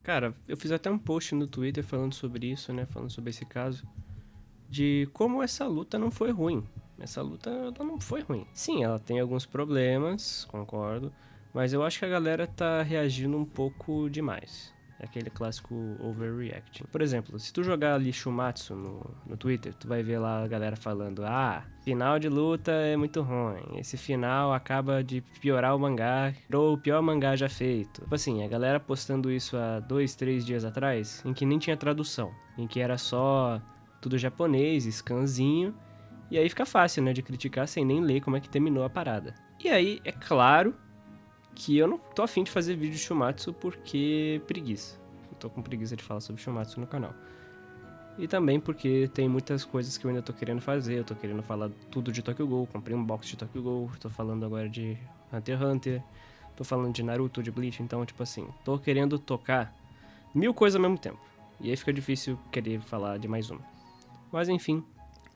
Cara, eu fiz até um post no Twitter falando sobre isso, né? Falando sobre esse caso. De como essa luta não foi ruim. Essa luta ela não foi ruim. Sim, ela tem alguns problemas, concordo. Mas eu acho que a galera tá reagindo um pouco demais. É aquele clássico overreacting. Por exemplo, se tu jogar ali Shumatsu no Twitter, tu vai ver lá a galera falando: ah, final de luta é muito ruim. Esse final acaba de piorar o mangá, ou o pior mangá já feito. Tipo assim, a galera postando isso há 2, 3 dias atrás, em que nem tinha tradução. Em que era só tudo japonês, scanzinho. E aí fica fácil, né, de criticar sem nem ler como é que terminou a parada. E aí, é claro que eu não tô afim de fazer vídeo de Shumatsu porque preguiça. Eu tô com preguiça de falar sobre Shumatsu no canal. E também porque tem muitas coisas que eu ainda tô querendo fazer. Eu tô querendo falar tudo de Tokyo Ghoul. Comprei um box de Tokyo Ghoul. Tô falando agora de Hunter x Hunter. Tô falando de Naruto, de Bleach. Então, tipo assim, tô querendo tocar 1000 coisas ao mesmo tempo. E aí fica difícil querer falar de mais uma. Mas enfim,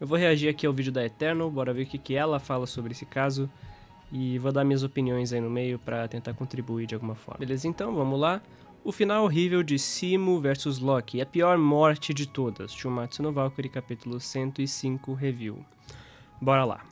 eu vou reagir aqui ao vídeo da Eternal. Bora ver o que ela fala sobre esse caso. E vou dar minhas opiniões aí no meio pra tentar contribuir de alguma forma. Beleza, então, vamos lá. O final horrível de Simo vs Loki, a pior morte de todas. Shumatsu no Valkyrie, capítulo 105, review. Bora lá.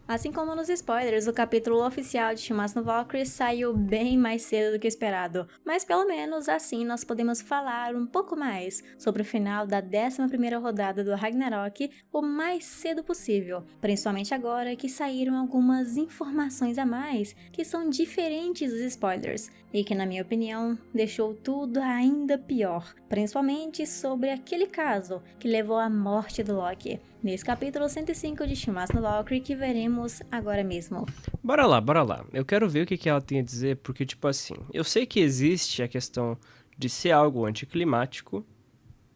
Assim como nos spoilers, o capítulo oficial de Shumatsu no Valkyrie saiu bem mais cedo do que esperado, mas pelo menos assim nós podemos falar um pouco mais sobre o final da 11ª rodada do Ragnarok o mais cedo possível, principalmente agora que saíram algumas informações a mais que são diferentes dos spoilers e que, na minha opinião, deixou tudo ainda pior, principalmente sobre aquele caso que levou à morte do Loki. Nesse capítulo 105 de Shumatsu no Valkyrie que veremos agora mesmo. Bora lá, bora lá. Eu quero ver o que ela tem a dizer, porque, tipo assim, eu sei que existe a questão de ser algo anticlimático,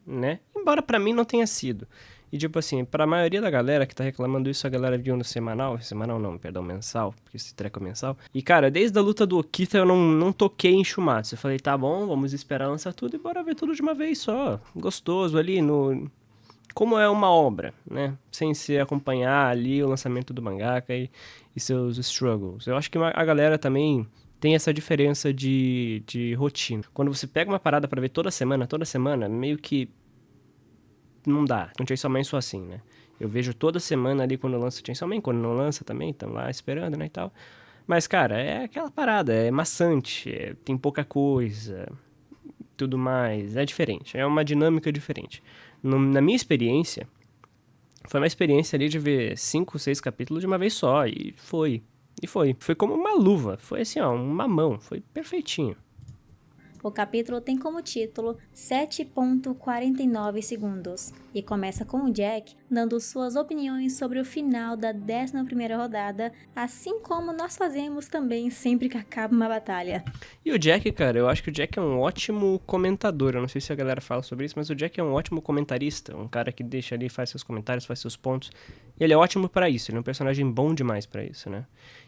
né? Embora pra mim não tenha sido. E, tipo assim, pra maioria da galera que tá reclamando isso, a galera viu no semanal não, perdão, mensal, porque esse treco é mensal. E, cara, desde a luta do Okita eu não toquei em Shumatsu. Eu falei, tá bom, vamos esperar lançar tudo e bora ver tudo de uma vez só. Gostoso ali no... Como é uma obra, né? Sem se acompanhar ali o lançamento do mangaka e seus struggles. Eu acho que a galera também tem essa diferença de rotina. Quando você pega uma parada pra ver toda semana, meio que não dá. Com Chainsaw Man sou assim, né? Eu vejo toda semana ali quando lança Chainsaw Man, quando não lança também, estão lá esperando, né, e tal. Mas, cara, é aquela parada, é maçante, tem pouca coisa, tudo mais, é diferente, é uma dinâmica diferente. Na minha experiência, foi uma experiência ali de ver 5, 6 capítulos de uma vez só, e foi. E foi. Foi como uma luva, foi assim, ó, uma mão, foi perfeitinho. O capítulo tem como título 7.49 segundos e começa com o Jack dando suas opiniões sobre o final da 11ª rodada, assim como nós fazemos também sempre que acaba uma batalha. E o Jack, cara, eu acho que o Jack é um ótimo comentador. Eu não sei se a galera fala sobre isso, mas o Jack é um ótimo comentarista. Um cara que deixa ali, faz seus comentários, faz seus pontos. E ele é ótimo pra isso, ele é um personagem bom demais pra isso, né?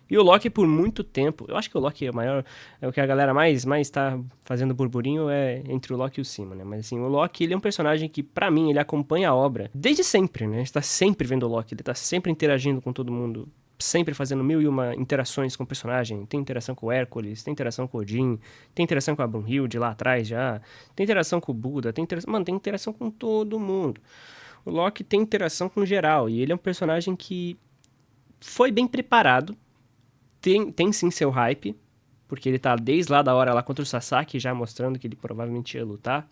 E o Loki, por muito tempo, eu acho que o Loki é o maior, é o que a galera mais tá fazendo burburinho é entre o Loki e o Simo, né? Mas assim, o Loki, ele é um personagem que, pra mim, ele acompanha a obra desde sempre, né? A gente tá sempre vendo o Loki, ele tá sempre interagindo com todo mundo, sempre fazendo 1001 interações com o personagem. Tem interação com o Hércules, tem interação com o Odin, tem interação com a Brunhilde lá atrás já, tem interação com o Buda, tem interação com todo mundo. O Loki tem interação com geral, e ele é um personagem que foi bem preparado, tem sim seu hype, porque ele tá desde lá da hora lá contra o Sasaki, já mostrando que ele provavelmente ia lutar,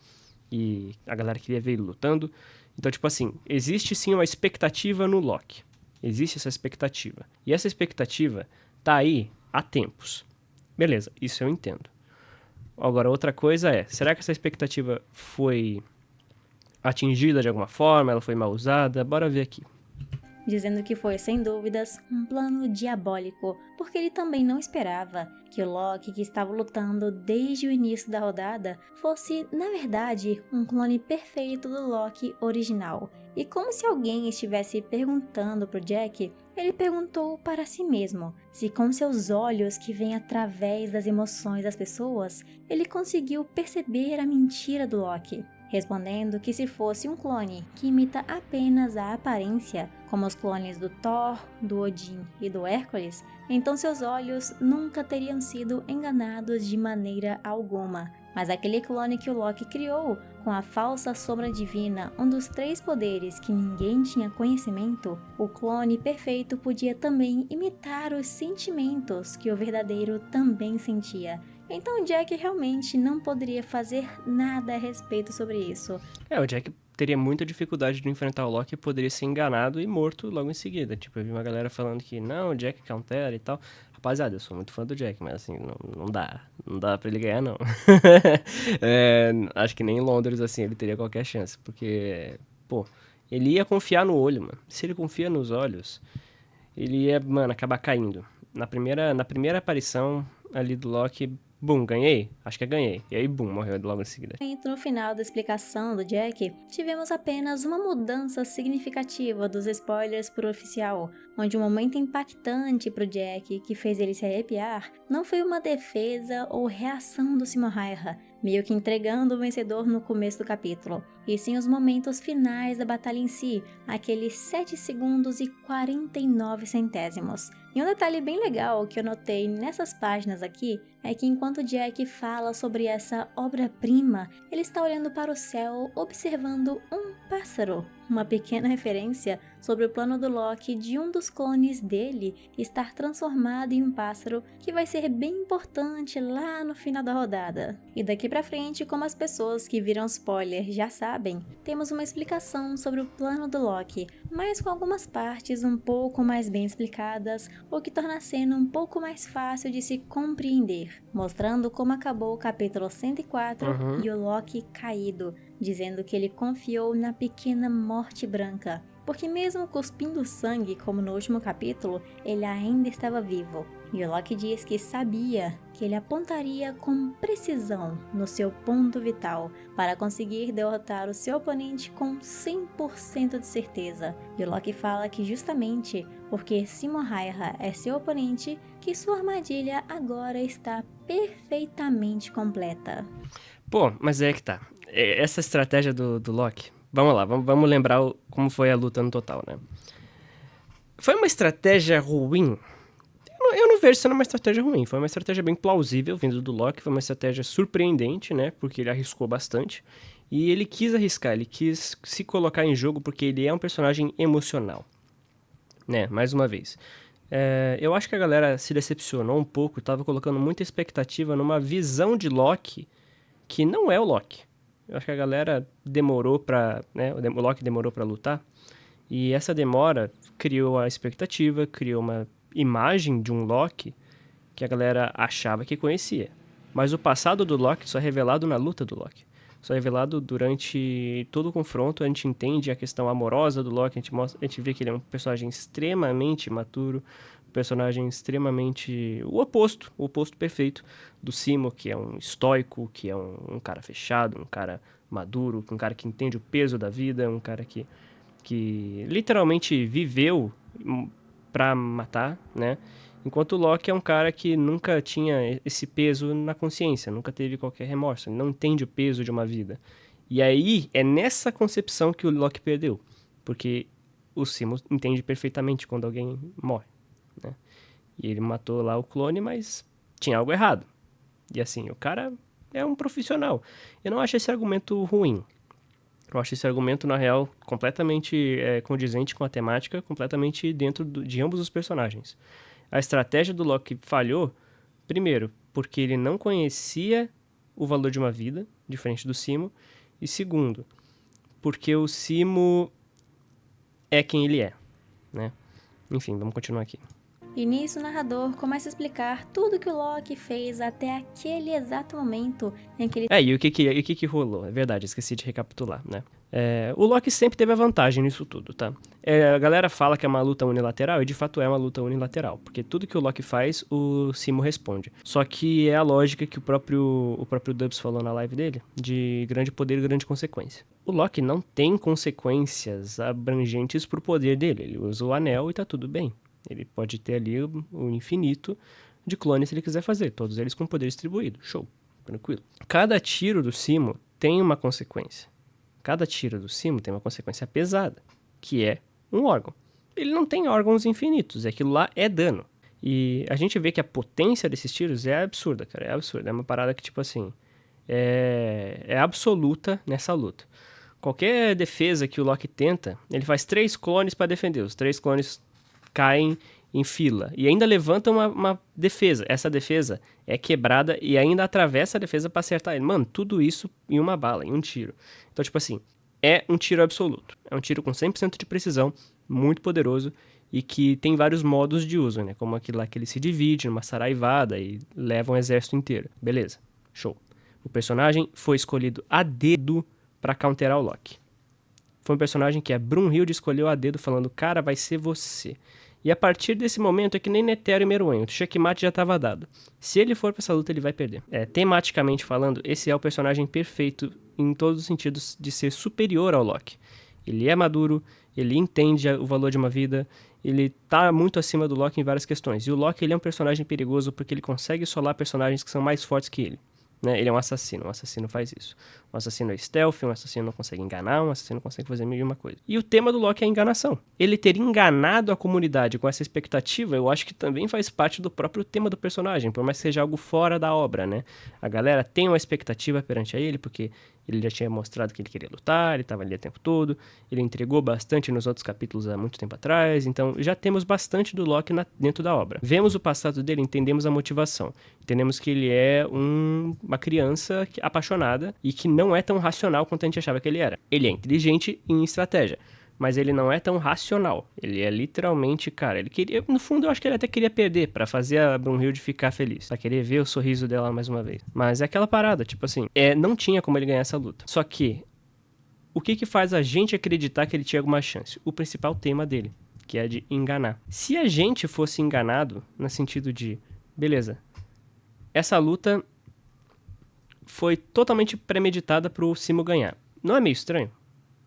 e a galera queria ver ele lutando. Então, tipo assim, existe sim uma expectativa no Loki. Existe essa expectativa. E essa expectativa tá aí há tempos. Beleza, isso eu entendo. Agora, outra coisa é, será que essa expectativa foi atingida de alguma forma? Ela foi mal usada? Bora ver aqui. Dizendo que foi, sem dúvidas, um plano diabólico, porque ele também não esperava que o Loki, que estava lutando desde o início da rodada, fosse, na verdade, um clone perfeito do Loki original. E como se alguém estivesse perguntando pro Jack, ele perguntou para si mesmo se com seus olhos que vêm através das emoções das pessoas, ele conseguiu perceber a mentira do Loki. Respondendo que se fosse um clone que imita apenas a aparência, como os clones do Thor, do Odin e do Hércules, então seus olhos nunca teriam sido enganados de maneira alguma. Mas aquele clone que o Loki criou, com a falsa sombra divina, um dos 3 poderes que ninguém tinha conhecimento, o clone perfeito podia também imitar os sentimentos que o verdadeiro também sentia. Então Jack realmente não poderia fazer nada a respeito sobre isso. O Jack teria muita dificuldade de enfrentar o Loki e poderia ser enganado e morto logo em seguida. Tipo, eu vi uma galera falando que não, o Jack countera e tal. Rapaziada, eu sou muito fã do Jack, mas assim, não dá pra ele ganhar, não. Acho que nem em Londres, assim, ele teria qualquer chance, porque, pô, ele ia confiar no olho, mano. Se ele confia nos olhos, ele ia, mano, acabar caindo. Na primeira aparição ali do Loki, bum, ganhei? Acho que ganhei. E aí, bum, morreu logo em seguida. No final da explicação do Jack, tivemos apenas uma mudança significativa dos spoilers pro oficial, onde um momento impactante pro Jack, que fez ele se arrepiar, não foi uma defesa ou reação do Simon Raiha, meio que entregando o vencedor no começo do capítulo, e sim os momentos finais da batalha em si, aqueles 7 segundos e 49 centésimos. E um detalhe bem legal que eu notei nessas páginas aqui é que enquanto Jack fala sobre essa obra-prima, ele está olhando para o céu observando um pássaro, uma pequena referência sobre o plano do Loki de um dos clones dele estar transformado em um pássaro que vai ser bem importante lá no final da rodada. E daqui pra frente, como as pessoas que viram spoiler já sabem, temos uma explicação sobre o plano do Loki, mas com algumas partes um pouco mais bem explicadas, o que torna a cena um pouco mais fácil de se compreender, mostrando como acabou o capítulo 104 e o Loki caído, dizendo que ele confiou na pequena morte branca, porque mesmo cuspindo sangue como no último capítulo, ele ainda estava vivo. E o Loki diz que sabia que ele apontaria com precisão no seu ponto vital para conseguir derrotar o seu oponente com 100% de certeza. E o Loki fala que justamente porque Simon Raiha é seu oponente, que sua armadilha agora está perfeitamente completa. Pô, mas é que tá. Essa estratégia do Loki, vamos lá, vamos lembrar como foi a luta no total, né? Foi uma estratégia ruim? Eu não vejo sendo uma estratégia ruim, foi uma estratégia bem plausível vindo do Loki, foi uma estratégia surpreendente, né? Porque ele arriscou bastante. E ele quis arriscar, ele quis se colocar em jogo porque ele é um personagem emocional, né? Mais uma vez. Eu acho que a galera se decepcionou um pouco, tava colocando muita expectativa numa visão de Loki que não é o Loki. Eu acho que a galera demorou pra, né, o Loki demorou pra lutar, e essa demora criou a expectativa, criou uma imagem de um Loki que a galera achava que conhecia. Mas o passado do Loki só é revelado na luta do Loki. Só é revelado durante todo o confronto, a gente entende a questão amorosa do Loki, a gente vê que ele é um personagem extremamente maturo, um personagem extremamente... o oposto perfeito do Simo, que é um estoico, que é um cara fechado, um cara maduro, um cara que entende o peso da vida, um cara que literalmente viveu pra matar, né? Enquanto o Loki é um cara que nunca tinha esse peso na consciência, nunca teve qualquer remorso, ele não entende o peso de uma vida. E aí, é nessa concepção que o Loki perdeu, porque o Simo entende perfeitamente quando alguém morre, né? E ele matou lá o clone, mas tinha algo errado. E assim, o cara é um profissional. Eu não acho esse argumento ruim. Eu acho esse argumento, na real, completamente condizente com a temática, completamente dentro de ambos os personagens. A estratégia do Loki falhou, primeiro, porque ele não conhecia o valor de uma vida, diferente do Simo, e segundo, porque o Simo é quem ele é, né? Enfim, vamos continuar aqui. E nisso o narrador começa a explicar tudo que o Loki fez até aquele exato momento em que ele... E o que rolou? É verdade, esqueci de recapitular, né? O Loki sempre teve a vantagem nisso tudo, tá? A galera fala que é uma luta unilateral, e de fato é uma luta unilateral, porque tudo que o Loki faz, o Simo responde. Só que é a lógica que o próprio Dubs falou na live dele, de grande poder e grande consequência. O Loki não tem consequências abrangentes pro poder dele, ele usa o anel e tá tudo bem. Ele pode ter ali o infinito de clones se ele quiser fazer, todos eles com poder distribuído. Show, tranquilo. Cada tiro do Simo tem uma consequência. Cada tiro do Simo tem uma consequência pesada, que é um órgão. Ele não tem órgãos infinitos, aquilo lá é dano. E a gente vê que a potência desses tiros é absurda, cara, é absurda. É uma parada que, tipo assim, é absoluta nessa luta. Qualquer defesa que o Loki tenta, ele faz 3 clones pra defender. Os 3 clones caem em fila. E ainda levanta uma defesa. Essa defesa é quebrada e ainda atravessa a defesa pra acertar ele. Mano, tudo isso em uma bala, em um tiro. Então, tipo assim, é um tiro absoluto. É um tiro com 100% de precisão, muito poderoso, e que tem vários modos de uso, né? Como aquele lá que ele se divide numa saraivada e leva um exército inteiro. Beleza, show. O personagem foi escolhido a dedo pra counterar o Loki. Foi um personagem que a Brunhilde escolheu a dedo, falando, cara, vai ser você. E a partir desse momento é que nem Netero e Meruem, o checkmate já estava dado. Se ele for pra essa luta, ele vai perder. Tematicamente falando, esse é o personagem perfeito em todos os sentidos de ser superior ao Loki. Ele é maduro, ele entende o valor de uma vida, ele tá muito acima do Loki em várias questões. E o Loki, ele é um personagem perigoso porque ele consegue solar personagens que são mais fortes que ele. Né? Ele é um assassino faz isso. Um assassino é stealth, um assassino não consegue enganar, um assassino consegue fazer mil e uma coisa. E o tema do Loki é a enganação. Ele ter enganado a comunidade com essa expectativa, eu acho que também faz parte do próprio tema do personagem, por mais que seja algo fora da obra, né? A galera tem uma expectativa perante a ele, porque ele já tinha mostrado que ele queria lutar, ele estava ali o tempo todo, ele entregou bastante nos outros capítulos há muito tempo atrás, então já temos bastante do Loki dentro da obra. Vemos o passado dele, entendemos a motivação, entendemos que ele é uma criança apaixonada e que não é tão racional quanto a gente achava que ele era. Ele é inteligente em estratégia, mas ele não é tão racional. Ele é literalmente, cara, ele queria, no fundo eu acho que ele até queria perder pra fazer a Brunhilde ficar feliz, pra querer ver o sorriso dela mais uma vez. Mas é aquela parada, tipo assim, não tinha como ele ganhar essa luta. Só que, o que faz a gente acreditar que ele tinha alguma chance? O principal tema dele, que é de enganar. Se a gente fosse enganado, no sentido de, beleza, essa luta foi totalmente premeditada pro Simo ganhar. Não é meio estranho?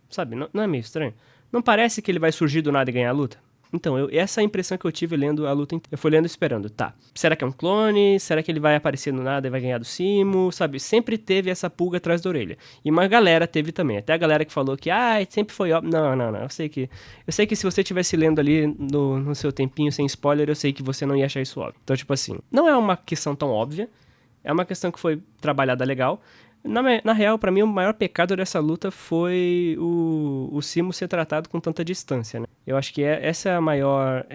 Sabe, não é meio estranho? Não parece que ele vai surgir do nada e ganhar a luta? Então, essa é a impressão que eu tive lendo a luta inteira. Eu fui lendo esperando, tá. Será que é um clone? Será que ele vai aparecer do nada e vai ganhar do Simo? Sabe, sempre teve essa pulga atrás da orelha. E uma galera teve também. Até a galera que falou que, sempre foi óbvio. Não. Eu sei que se você estivesse lendo ali no seu tempinho, sem spoiler, eu sei que você não ia achar isso óbvio. Então, tipo assim, não é uma questão tão óbvia. É uma questão que foi trabalhada legal. Na real, pra mim, o maior pecado dessa luta foi o Simo ser tratado com tanta distância, né? Eu acho que essa é a maior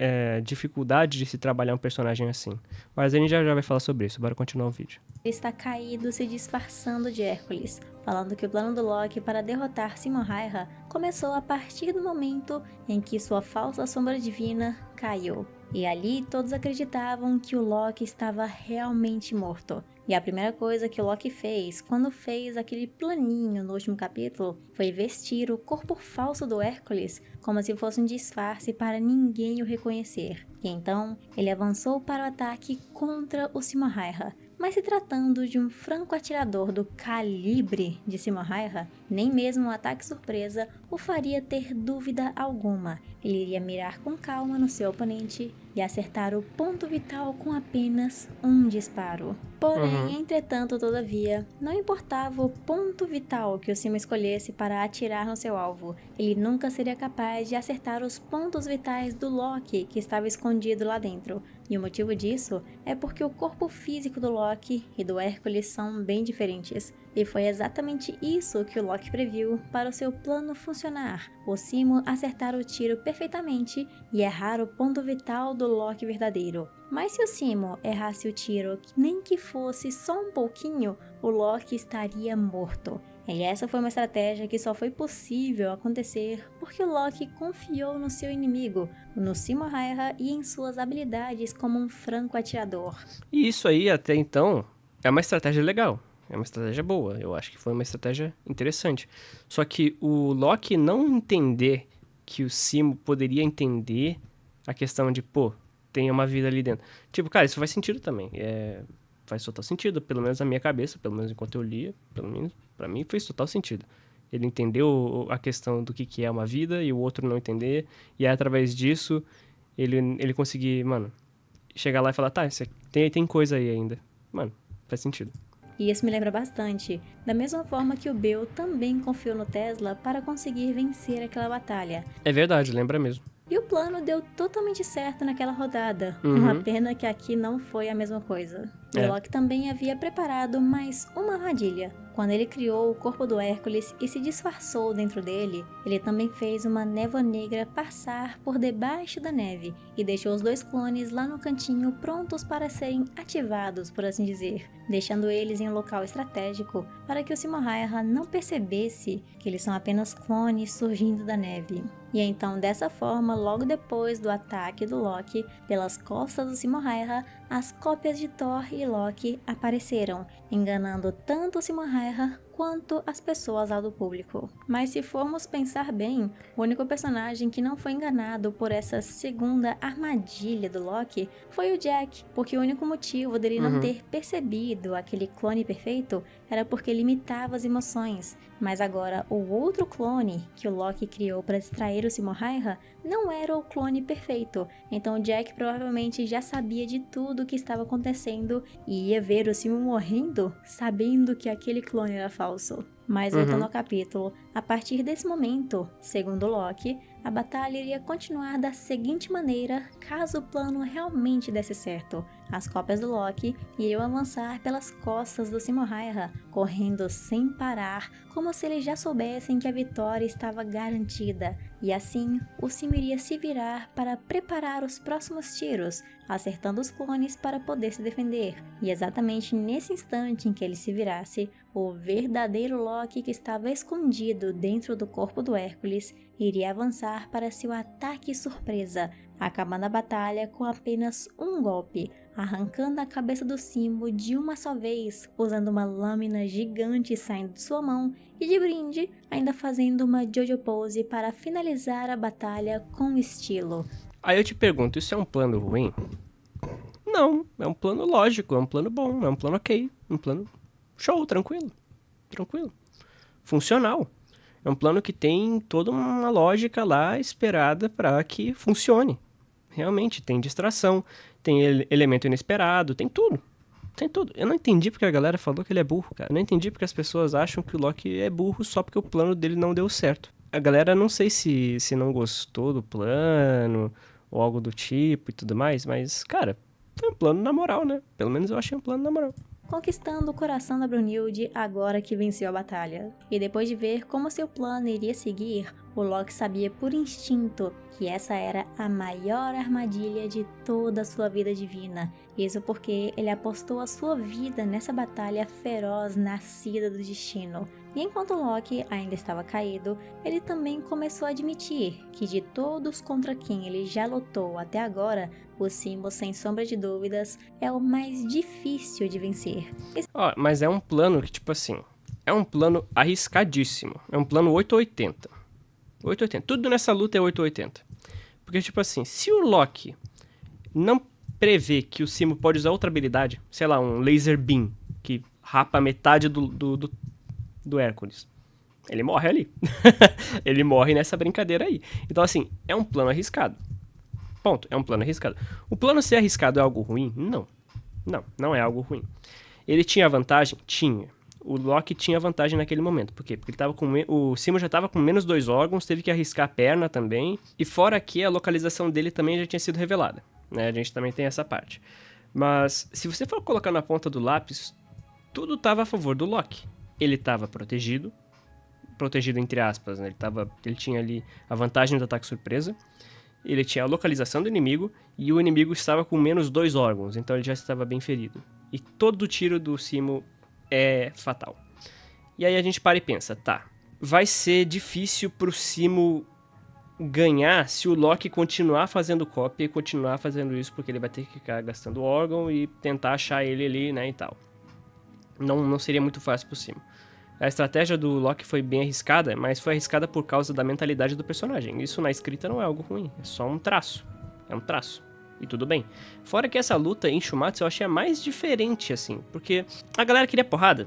dificuldade de se trabalhar um personagem assim. Mas a gente já vai falar sobre isso, bora continuar o vídeo. Ele está caído se disfarçando de Hércules, falando que o plano do Loki para derrotar Simohaira começou a partir do momento em que sua falsa sombra divina caiu. E ali todos acreditavam que o Loki estava realmente morto. E a primeira coisa que o Loki fez, quando fez aquele planinho no último capítulo, foi vestir o corpo falso do Hércules como se fosse um disfarce para ninguém o reconhecer. E então, ele avançou para o ataque contra o Simohaira. Mas se tratando de um franco atirador do calibre de Simohaira, nem mesmo um ataque surpresa o faria ter dúvida alguma. Ele iria mirar com calma no seu oponente e acertar o ponto vital com apenas um disparo. Porém, entretanto, todavia, não importava o ponto vital que o Simo escolhesse para atirar no seu alvo, ele nunca seria capaz de acertar os pontos vitais do Loki que estava escondido lá dentro. E o motivo disso é porque o corpo físico do Loki e do Hércules são bem diferentes. E foi exatamente isso que o Loki previu para o seu plano funcionar. O Simo acertar o tiro perfeitamente e errar o ponto vital do Loki verdadeiro. Mas se o Simo errasse o tiro, nem que fosse só um pouquinho, o Loki estaria morto. E essa foi uma estratégia que só foi possível acontecer porque o Loki confiou no seu inimigo, no Simohaira e em suas habilidades como um franco atirador. E isso aí, até então, é uma estratégia legal. É uma estratégia boa. Eu acho que foi uma estratégia interessante. Só que o Loki não entender que o Simo poderia entender a questão de, tem uma vida ali dentro. Tipo, cara, isso faz sentido também. Faz total sentido, pelo menos na minha cabeça, pelo menos enquanto eu lia, pelo menos pra mim fez total sentido. Ele entendeu a questão do que é uma vida e o outro não entender, e aí, através disso ele conseguir, chegar lá e falar, tá, tem coisa aí ainda. Faz sentido. E isso me lembra bastante, da mesma forma que o Bill também confiou no Tesla para conseguir vencer aquela batalha. É verdade, lembra mesmo. E o plano deu totalmente certo naquela rodada. Uma pena que aqui não foi a mesma coisa. E Loki também havia preparado mais uma armadilha. Quando ele criou o corpo do Hércules e se disfarçou dentro dele, ele também fez uma névoa negra passar por debaixo da neve e deixou os 2 clones lá no cantinho prontos para serem ativados, por assim dizer, deixando eles em um local estratégico para que o Simohayha não percebesse que eles são apenas clones surgindo da neve. E então, dessa forma, logo depois do ataque do Loki pelas costas do Simohayha, as cópias de Thor e Loki apareceram, enganando tanto o Simohayha quanto as pessoas lá do público. Mas se formos pensar bem, o único personagem que não foi enganado por essa segunda armadilha do Loki foi o Jack, porque o único motivo dele não ter percebido aquele clone perfeito era porque limitava as emoções. Mas agora o outro clone que o Loki criou para distrair o Simohayha não era o clone perfeito, então o Jack provavelmente já sabia de tudo o que estava acontecendo e ia ver o Simo morrendo sabendo que aquele clone era falso. Mas voltando ao capítulo, a partir desse momento, segundo Loki, a batalha iria continuar da seguinte maneira caso o plano realmente desse certo. As cópias do Loki iriam avançar pelas costas do Simohayha, correndo sem parar, como se eles já soubessem que a vitória estava garantida. E assim, o Simo iria se virar para preparar os próximos tiros, acertando os clones para poder se defender. E exatamente nesse instante em que ele se virasse, o verdadeiro Loki que estava escondido dentro do corpo do Hércules iria avançar para seu ataque surpresa, acabando a batalha com apenas um golpe, arrancando a cabeça do Simo de uma só vez, usando uma lâmina gigante saindo de sua mão e de brinde, ainda fazendo uma Jojo Pose para finalizar a batalha com estilo. Aí eu te pergunto, isso é um plano ruim? Não, é um plano lógico, é um plano bom, é um plano ok, um plano show, tranquilo, funcional. É um plano que tem toda uma lógica lá esperada para que funcione. Realmente, tem distração, tem elemento inesperado, tem tudo. Tem tudo. Eu não entendi porque a galera falou que ele é burro, cara. Eu não entendi porque as pessoas acham que o Loki é burro só porque o plano dele não deu certo. A galera não sei se não gostou do plano ou algo do tipo e tudo mais, mas, cara, foi um plano na moral, né? Pelo menos eu achei um plano na moral. Conquistando o coração da Brunhilde agora que venceu a batalha. E depois de ver como seu plano iria seguir, o Loki sabia por instinto que essa era a maior armadilha de toda a sua vida divina. Isso porque ele apostou a sua vida nessa batalha feroz nascida do destino. E enquanto Loki ainda estava caído, ele também começou a admitir que de todos contra quem ele já lutou até agora, o Simo, sem sombra de dúvidas, é o mais difícil de vencer. Mas é um plano que, tipo assim, é um plano arriscadíssimo. É um plano 880. 880. Tudo nessa luta é 880. Porque, tipo assim, se o Loki não prevê que o Simo pode usar outra habilidade, sei lá, um laser beam, que rapa metade do Hércules, ele morre ali. Ele morre nessa brincadeira aí. Então, assim, é um plano arriscado. Ponto. É um plano arriscado. O plano ser arriscado é algo ruim? Não. Não é algo ruim. Ele tinha vantagem? Tinha. O Loki tinha vantagem naquele momento. Por quê? Porque ele tava o Simo já estava com menos 2 órgãos, teve que arriscar a perna também. E fora que a localização dele também já tinha sido revelada. Né? A gente também tem essa parte. Mas, se você for colocar na ponta do lápis, tudo estava a favor do Loki. Ele estava protegido entre aspas, né? Ele tinha ali a vantagem do ataque surpresa. Ele tinha a localização do inimigo e o inimigo estava com menos 2 órgãos, então ele já estava bem ferido. E todo tiro do Simo é fatal. E aí a gente para e pensa, tá, vai ser difícil pro Simo ganhar se o Loki continuar fazendo cópia e continuar fazendo isso, porque ele vai ter que ficar gastando órgão e tentar achar ele ali, né, e tal. Não seria muito fácil pro Simo. A estratégia do Loki foi bem arriscada, mas foi arriscada por causa da mentalidade do personagem. Isso na escrita não é algo ruim, é só um traço. É um traço. E tudo bem. Fora que essa luta em Shumatsu eu achei a mais diferente, assim, porque a galera queria porrada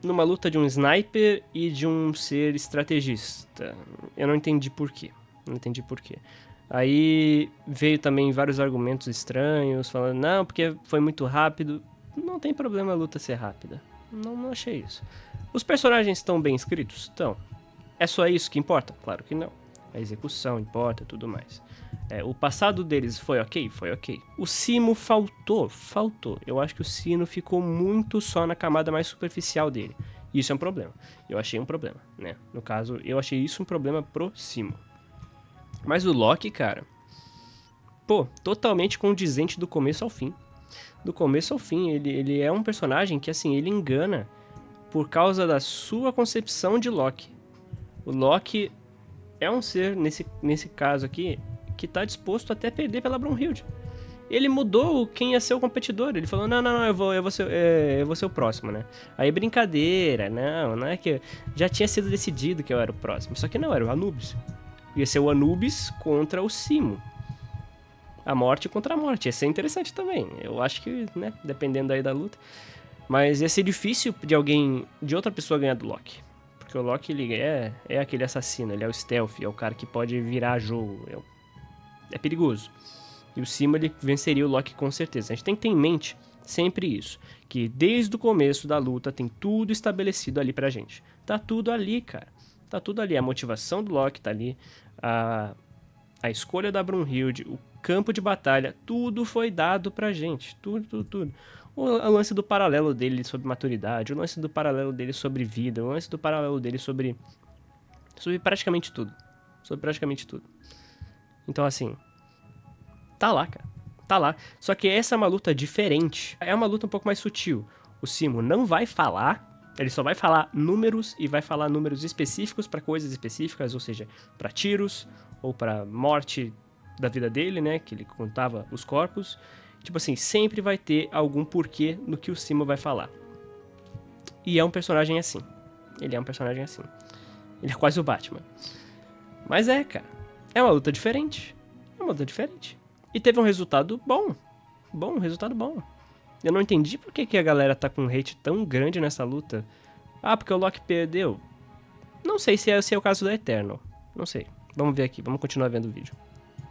numa luta de um sniper e de um ser estrategista. Eu não entendi por quê. Aí veio também vários argumentos estranhos, falando, não, porque foi muito rápido. Não tem problema a luta ser rápida. Não achei isso. Os personagens estão bem escritos? Estão. É só isso que importa? Claro que não. A execução importa e tudo mais. O passado deles foi ok? Foi ok. O Simo faltou. Eu acho que o Simo ficou muito só na camada mais superficial dele. Isso é um problema. Eu achei um problema, né? No caso, eu achei isso um problema pro Simo. Mas o Loki, cara... Pô, totalmente condizente do começo ao fim. Do começo ao fim, ele é um personagem que, assim, ele engana por causa da sua concepção de Loki. O Loki é um ser, nesse caso aqui, que tá disposto até a perder pela Brunhilde. Ele mudou quem ia ser o competidor. Ele falou, não, eu vou ser o próximo, né? Aí brincadeira, não é que... Já tinha sido decidido que eu era o próximo. Só que não, era o Anubis. Ia ser o Anubis contra o Simo. A morte contra a morte. Ia ser interessante também. Eu acho que, né, dependendo aí da luta. Mas ia ser difícil de outra pessoa ganhar do Loki. Porque o Loki, ele é aquele assassino. Ele é o stealth, é o cara que pode virar jogo. É perigoso. E o Simo, ele venceria o Loki com certeza. A gente tem que ter em mente sempre isso. Que desde o começo da luta tem tudo estabelecido ali pra gente. Tá tudo ali, cara. Tá tudo ali. A motivação do Loki tá ali. A escolha da Brunhilde. O campo de batalha. Tudo foi dado pra gente. Tudo. O lance do paralelo dele sobre maturidade. O lance do paralelo dele sobre vida. O lance do paralelo dele sobre praticamente tudo. Sobre praticamente tudo. Então, assim... Tá lá, cara. Tá lá. Só que essa é uma luta diferente. É uma luta um pouco mais sutil. O Simo não vai falar. Ele só vai falar números e vai falar números específicos pra coisas específicas, ou seja, pra tiros ou pra morte da vida dele, né? Que ele contava os corpos. Tipo assim, sempre vai ter algum porquê no que o Simo vai falar. E é um personagem assim. Ele é um personagem assim. Ele é quase o Batman. Mas cara. É uma luta diferente. E teve um resultado bom. Um resultado bom. Eu não entendi por que a galera tá com um hate tão grande nessa luta. Porque o Loki perdeu. Não sei se é o caso da Eternal. Não sei. Vamos ver aqui, vamos continuar vendo o vídeo.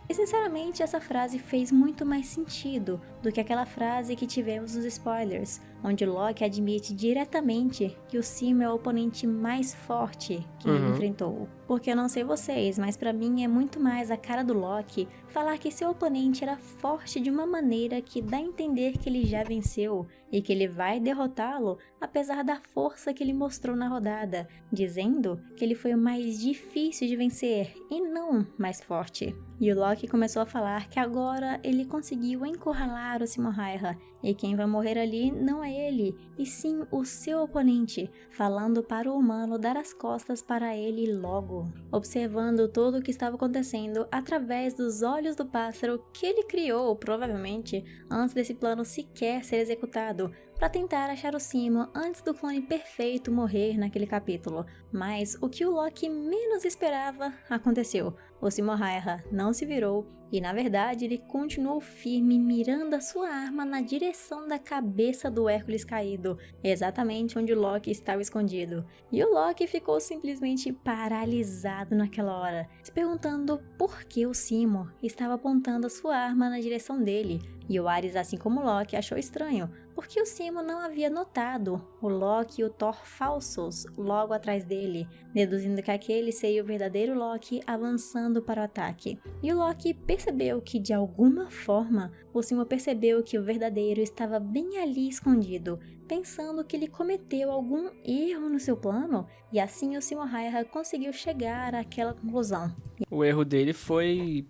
E sinceramente, essa frase fez muito mais sentido do que aquela frase que tivemos nos spoilers, onde Loki admite diretamente que o Simo é o oponente mais forte que ele enfrentou. Porque eu não sei vocês, mas pra mim é muito mais a cara do Loki falar que seu oponente era forte de uma maneira que dá a entender que ele já venceu e que ele vai derrotá-lo apesar da força que ele mostrou na rodada, dizendo que ele foi o mais difícil de vencer e não mais forte. E o Loki começou a falar que agora ele conseguiu encurralar o Simo Häyhä e quem vai morrer ali não é ele, e sim o seu oponente, falando para o humano dar as costas para ele logo, observando tudo o que estava acontecendo através dos olhos do pássaro que ele criou, provavelmente, antes desse plano sequer ser executado, para tentar achar o Simo antes do clone perfeito morrer naquele capítulo. Mas o que o Loki menos esperava aconteceu. O Simo Häyhä não se virou e, na verdade, ele continuou firme mirando a sua arma na direção da cabeça do Hércules caído, exatamente onde o Loki estava escondido. E o Loki ficou simplesmente paralisado naquela hora, se perguntando por que o Simo estava apontando a sua arma na direção dele. E o Ares, assim como o Loki, achou estranho, porque o Simo não havia notado o Loki e o Thor falsos logo atrás dele, deduzindo que aquele seria o verdadeiro Loki avançando para o ataque. E o Loki percebeu que, de alguma forma, o Simo percebeu que o verdadeiro estava bem ali escondido, pensando que ele cometeu algum erro no seu plano, e assim o Simo Häyhä conseguiu chegar àquela conclusão. O erro dele foi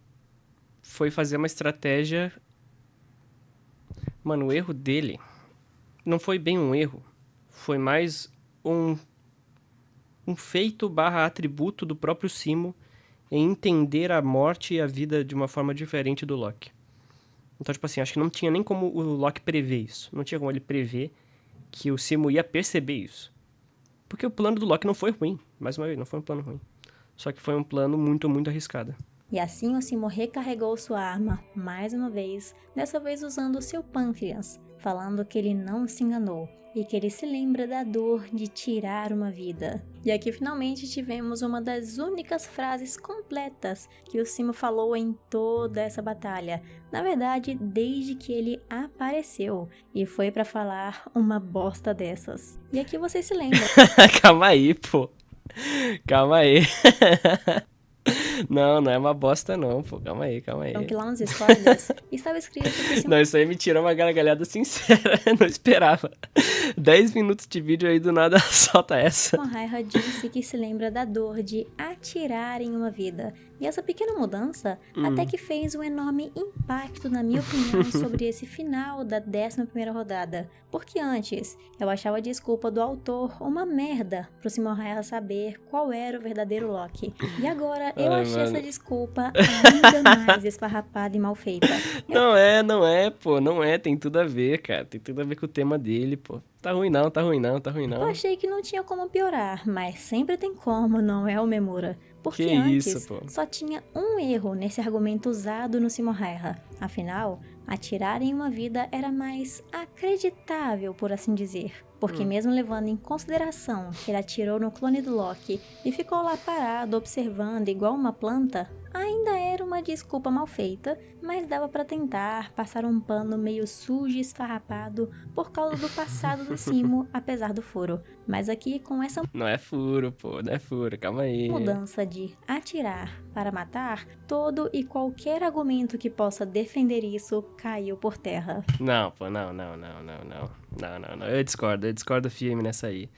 fazer uma estratégia... Mano, o erro dele não foi bem um erro. Foi mais um feito / atributo do próprio Simo em entender a morte e a vida de uma forma diferente do Loki. Então, tipo assim, acho que não tinha nem como o Loki prever isso. Não tinha como ele prever que o Simo ia perceber isso. Porque o plano do Loki não foi ruim. Mais uma vez, não foi um plano ruim. Só que foi um plano muito, muito arriscado. E assim o Simo recarregou sua arma, mais uma vez, dessa vez usando seu pâncreas, falando que ele não se enganou e que ele se lembra da dor de tirar uma vida. E aqui finalmente tivemos uma das únicas frases completas que o Simo falou em toda essa batalha, na verdade desde que ele apareceu, e foi pra falar uma bosta dessas. E aqui vocês se lembram. Calma aí, pô. Calma aí. Não, não é uma bosta não, pô. Calma aí, calma aí. Então, que lá nos spoilers estava escrito que se Não, isso aí me tirou uma gargalhada sincera. Não esperava. 10 minutos de vídeo aí do nada solta essa. Moraiha disse que se lembra da dor de atirar em uma vida. E essa pequena mudança até que fez um enorme impacto, na minha opinião, sobre esse final da 11ª rodada. Porque antes, eu achava a desculpa do autor uma merda pro Moraiha saber qual era o verdadeiro Loki. E agora eu achei essa desculpa ainda mais esfarrapada e mal feita. Não é, pô. Não é, tem tudo a ver, cara. Tem tudo a ver com o tema dele, pô. Tá ruim não. Eu achei que não tinha como piorar, mas sempre tem como, não é, o Memura? Porque Que antes isso, pô. só tinha um erro nesse argumento usado no Moraiha. Afinal, atirar em uma vida era mais acreditável, por assim dizer. Porque mesmo levando em consideração que ele atirou no clone do Loki e ficou lá parado observando igual uma planta, ainda era uma desculpa mal feita, mas dava pra tentar passar um pano meio sujo e esfarrapado por causa do passado do Simo, apesar do furo. Mas aqui, com essa Não é furo, pô. Não é furo. Calma aí. mudança de atirar para matar, todo e qualquer argumento que possa defender isso caiu por terra. Não, pô. Não. Eu discordo firme nessa aí.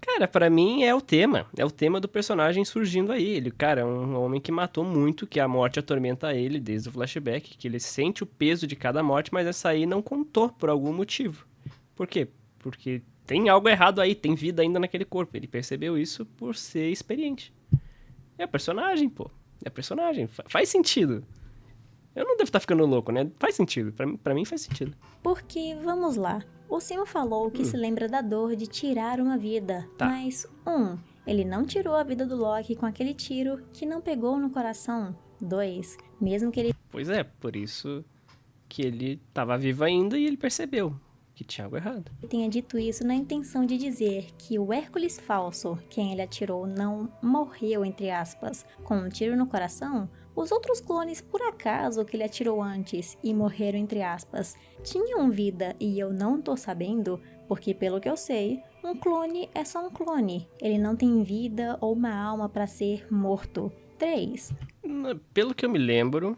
Cara, pra mim é o tema. É o tema do personagem surgindo aí. Ele, cara, é um homem que matou muito, que a morte atormenta ele desde o flashback, que ele sente o peso de cada morte, mas essa aí não contou por algum motivo. Por quê? Porque tem algo errado aí, tem vida ainda naquele corpo. Ele percebeu isso por ser experiente. É o personagem, pô. É o personagem. Faz sentido. Eu não devo estar ficando louco, né? Faz sentido. Pra mim faz sentido. Porque, vamos lá, o Simo falou que se lembra da dor de tirar uma vida, Tá. mas, ele não tirou a vida do Loki com aquele tiro que não pegou no coração. 2, mesmo que ele Pois é, por isso que ele tava vivo ainda e ele percebeu que tinha algo errado. tenha dito isso na intenção de dizer que o Hércules falso, quem ele atirou, não morreu, entre aspas, com um tiro no coração, os outros clones, por acaso, que ele atirou antes e morreram, entre aspas, tinham vida e eu não tô sabendo, porque pelo que eu sei, um clone é só um clone, ele não tem vida ou uma alma pra ser morto. 3. Pelo que eu me lembro,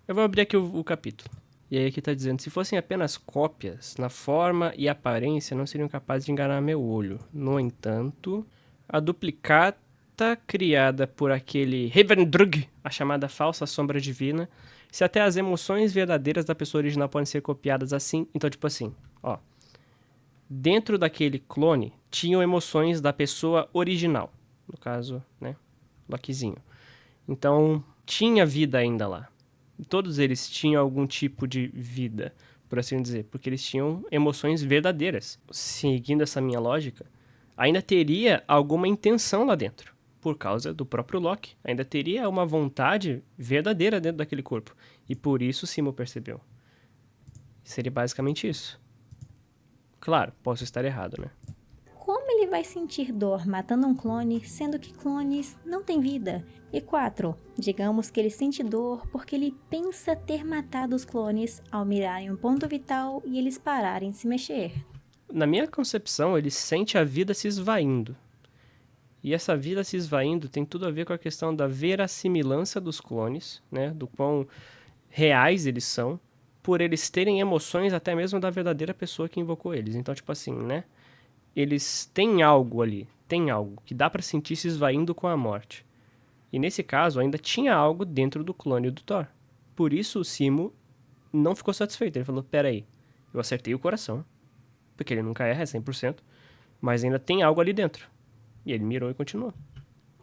eu vou abrir aqui o capítulo. E aí aqui tá dizendo, se fossem apenas cópias, na forma e aparência não seriam capazes de enganar meu olho. No entanto, a duplicata criada por aquele Revendrug, a chamada falsa sombra divina, se até as emoções verdadeiras da pessoa original podem ser copiadas assim, então tipo assim, ó. Dentro daquele clone, tinham emoções da pessoa original. No caso, né, Lokizinho. Então, tinha vida ainda lá. Todos eles tinham algum tipo de vida, por assim dizer, porque eles tinham emoções verdadeiras. Seguindo essa minha lógica, ainda teria alguma intenção lá dentro, por causa do próprio Loki. Ainda teria uma vontade verdadeira dentro daquele corpo. E por isso Simo percebeu. Seria basicamente isso. Claro, posso estar errado, né? Como ele vai sentir dor matando um clone, sendo que clones não têm vida? E 4. Digamos que ele sente dor porque ele pensa ter matado os clones ao mirarem um ponto vital e eles pararem de se mexer. Na minha concepção, ele sente a vida se esvaindo. E essa vida se esvaindo tem tudo a ver com a questão da verassimilância dos clones, né? Do quão reais eles são, por eles terem emoções até mesmo da verdadeira pessoa que invocou eles. Então, tipo assim, né? Eles têm algo ali, tem algo que dá pra sentir se esvaindo com a morte. E nesse caso, ainda tinha algo dentro do clone do Thor. Por isso o Simo não ficou satisfeito. Ele falou, peraí, eu acertei o coração, porque ele nunca erra, é 100%, mas ainda tem algo ali dentro. E ele mirou e continuou.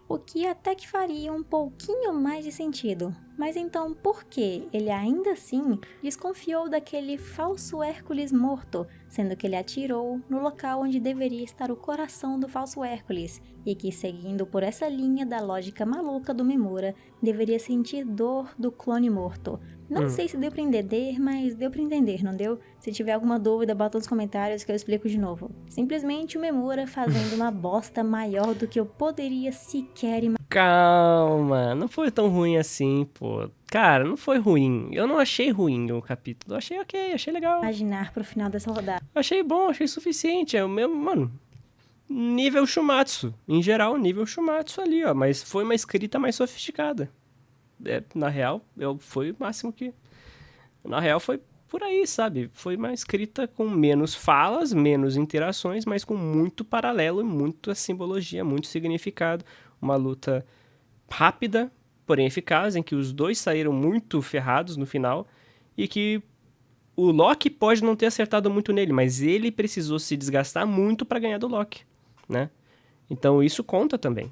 O que até que faria um pouquinho mais de sentido. Mas então por que ele ainda assim desconfiou daquele falso Hércules morto, sendo que ele atirou no local onde deveria estar o coração do falso Hércules, e que, seguindo por essa linha da lógica maluca do Memura, deveria sentir dor do clone morto? Não sei se deu pra entender, mas deu pra entender, não deu? Se tiver alguma dúvida, bota nos comentários que eu explico de novo. Simplesmente o Memura fazendo uma bosta maior do que eu poderia sequer Calma, não foi tão ruim assim, pô. Cara, não foi ruim. Eu não achei ruim o capítulo. Eu achei ok, achei legal. imaginar pro final dessa rodada. Achei bom, achei suficiente. É o mesmo, mano. Nível Shumatsu. Em geral, nível Shumatsu ali, ó. Mas foi uma escrita mais sofisticada. na real, foi o máximo que... Na real, foi por aí, sabe? Foi uma escrita com menos falas, menos interações, mas com muito paralelo e muita simbologia, muito significado. Uma luta rápida, porém eficaz, em que os dois saíram muito ferrados no final e que o Loki pode não ter acertado muito nele, mas ele precisou se desgastar muito para ganhar do Loki, né? Então isso conta também.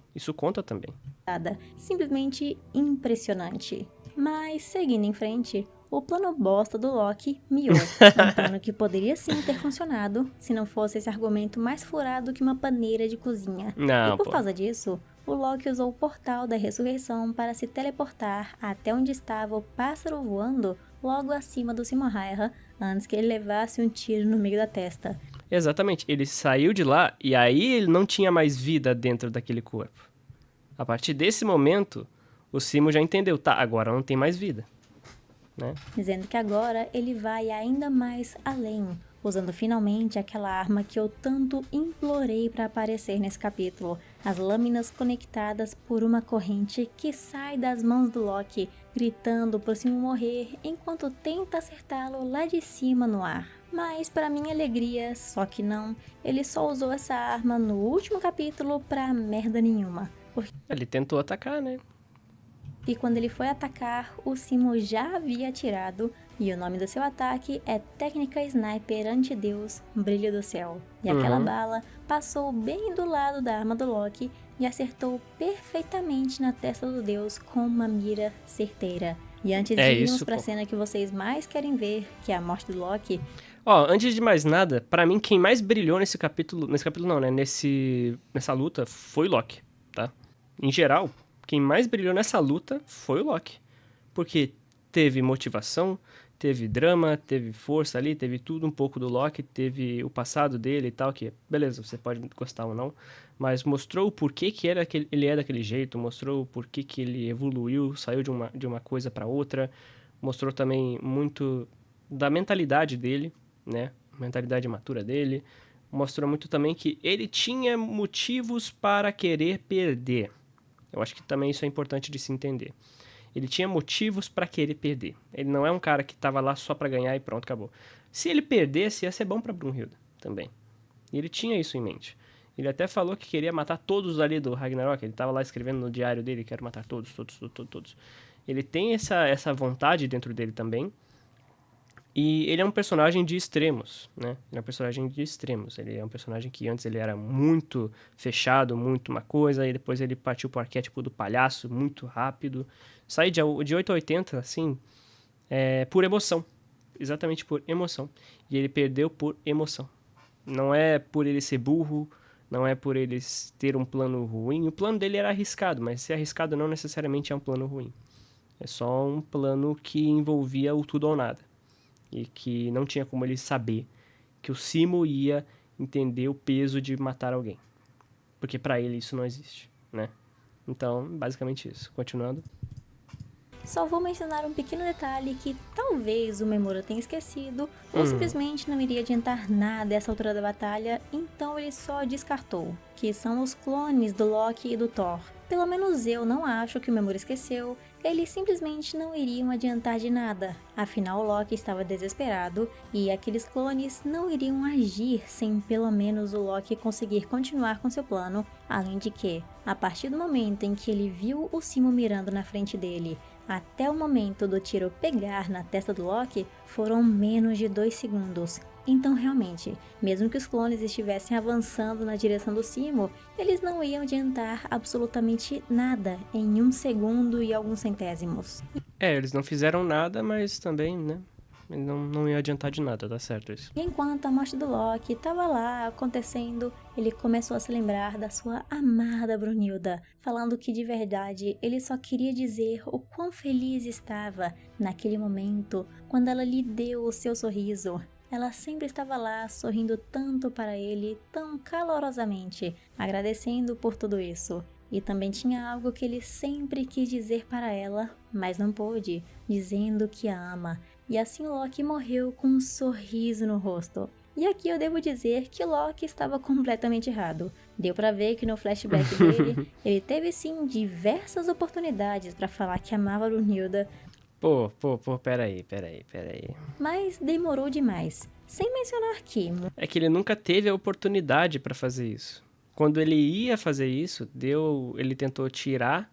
Simplesmente impressionante. Mas, seguindo em frente, o plano bosta do Loki miou. Um plano que poderia sim ter funcionado se não fosse esse argumento mais furado que uma paneira de cozinha. Não, E por pô. causa disso, o Loki usou o portal da ressurreição para se teleportar até onde estava o pássaro voando logo acima do Simohaira, antes que ele levasse um tiro no meio da testa. Exatamente, ele saiu de lá e aí ele não tinha mais vida dentro daquele corpo. A partir desse momento, o Simo já entendeu, tá, agora não tem mais vida, né? Dizendo que agora ele vai ainda mais além, usando finalmente aquela arma que eu tanto implorei para aparecer nesse capítulo, as lâminas conectadas por uma corrente que sai das mãos do Loki, gritando pro Simo morrer enquanto tenta acertá-lo lá de cima no ar. Mas para minha alegria, só que não, ele só usou essa arma no último capítulo pra merda nenhuma. Ele tentou atacar, né? E quando ele foi atacar, o Simo já havia atirado, e o nome do seu ataque é Técnica Sniper Antideus Brilho do Céu. E aquela bala passou bem do lado da arma do Loki e acertou perfeitamente na testa do deus com uma mira certeira. E antes de irmos pra cena que vocês mais querem ver, que é a morte do Loki... Ó, antes de mais nada, pra mim quem mais brilhou nesse capítulo não, né, nessa luta foi o Loki, tá? Em geral, quem mais brilhou nessa luta foi o Loki. Porque teve motivação, teve drama, teve força ali, teve tudo um pouco do Loki, teve o passado dele e tal, que beleza, você pode gostar ou não, mas mostrou o porquê que ele é daquele jeito, mostrou o porquê que ele evoluiu, saiu de uma coisa pra outra, mostrou também muito da mentalidade dele, né, a mentalidade matura dele, mostrou muito também que ele tinha motivos para querer perder. Eu acho que também isso é importante de se entender. Ele tinha motivos para querer perder. Ele não é um cara que tava lá só para ganhar e pronto, acabou. Se ele perdesse, ia ser bom pra Brunhilde também. E ele tinha isso em mente. Ele até falou que queria matar todos ali do Ragnarok. Ele tava lá escrevendo no diário dele, quero matar todos. Ele tem essa vontade dentro dele também. E ele é um personagem de extremos, né? Ele é um personagem de extremos. Ele é um personagem que antes ele era muito fechado, muito uma coisa, e depois ele partiu pro arquétipo do palhaço muito rápido. Sai de 8 a 80, assim, por emoção. Exatamente por emoção. E ele perdeu por emoção. Não é por ele ser burro, não é por ele ter um plano ruim. O plano dele era arriscado, mas ser arriscado não necessariamente é um plano ruim. É só um plano que envolvia o tudo ou nada. E que não tinha como ele saber que o Simo ia entender o peso de matar alguém. Porque pra ele isso não existe, né? Então, basicamente isso. Continuando. Só vou mencionar um pequeno detalhe que talvez o Memura tenha esquecido, ou simplesmente não iria adiantar nada essa altura da batalha, então ele só descartou, que são os clones do Loki e do Thor. Pelo menos eu não acho que o Memura esqueceu, eles simplesmente não iriam adiantar de nada, afinal o Loki estava desesperado e aqueles clones não iriam agir sem pelo menos o Loki conseguir continuar com seu plano, além de que, a partir do momento em que ele viu o Simo mirando na frente dele, até o momento do tiro pegar na testa do Loki, foram menos de 2 segundos. Então realmente, mesmo que os clones estivessem avançando na direção do Simo, eles não iam adiantar absolutamente nada em 1 segundo e alguns centésimos. Eles não fizeram nada, mas também, né? Não ia adiantar de nada, tá certo isso. E enquanto a morte do Loki estava lá acontecendo, ele começou a se lembrar da sua amada Brunhilda, falando que de verdade ele só queria dizer o quão feliz estava naquele momento quando ela lhe deu o seu sorriso. Ela sempre estava lá, sorrindo tanto para ele, tão calorosamente, agradecendo por tudo isso. E também tinha algo que ele sempre quis dizer para ela, mas não pôde, dizendo que a ama. E assim Loki morreu com um sorriso no rosto. E aqui eu devo dizer que Loki estava completamente errado. Deu pra ver que no flashback dele, ele teve sim diversas oportunidades pra falar que amava a Brunhilda, Pô, peraí. mas demorou demais. Sem mencionar que, É que ele nunca teve a oportunidade pra fazer isso. Quando ele ia fazer isso, ele tentou tirar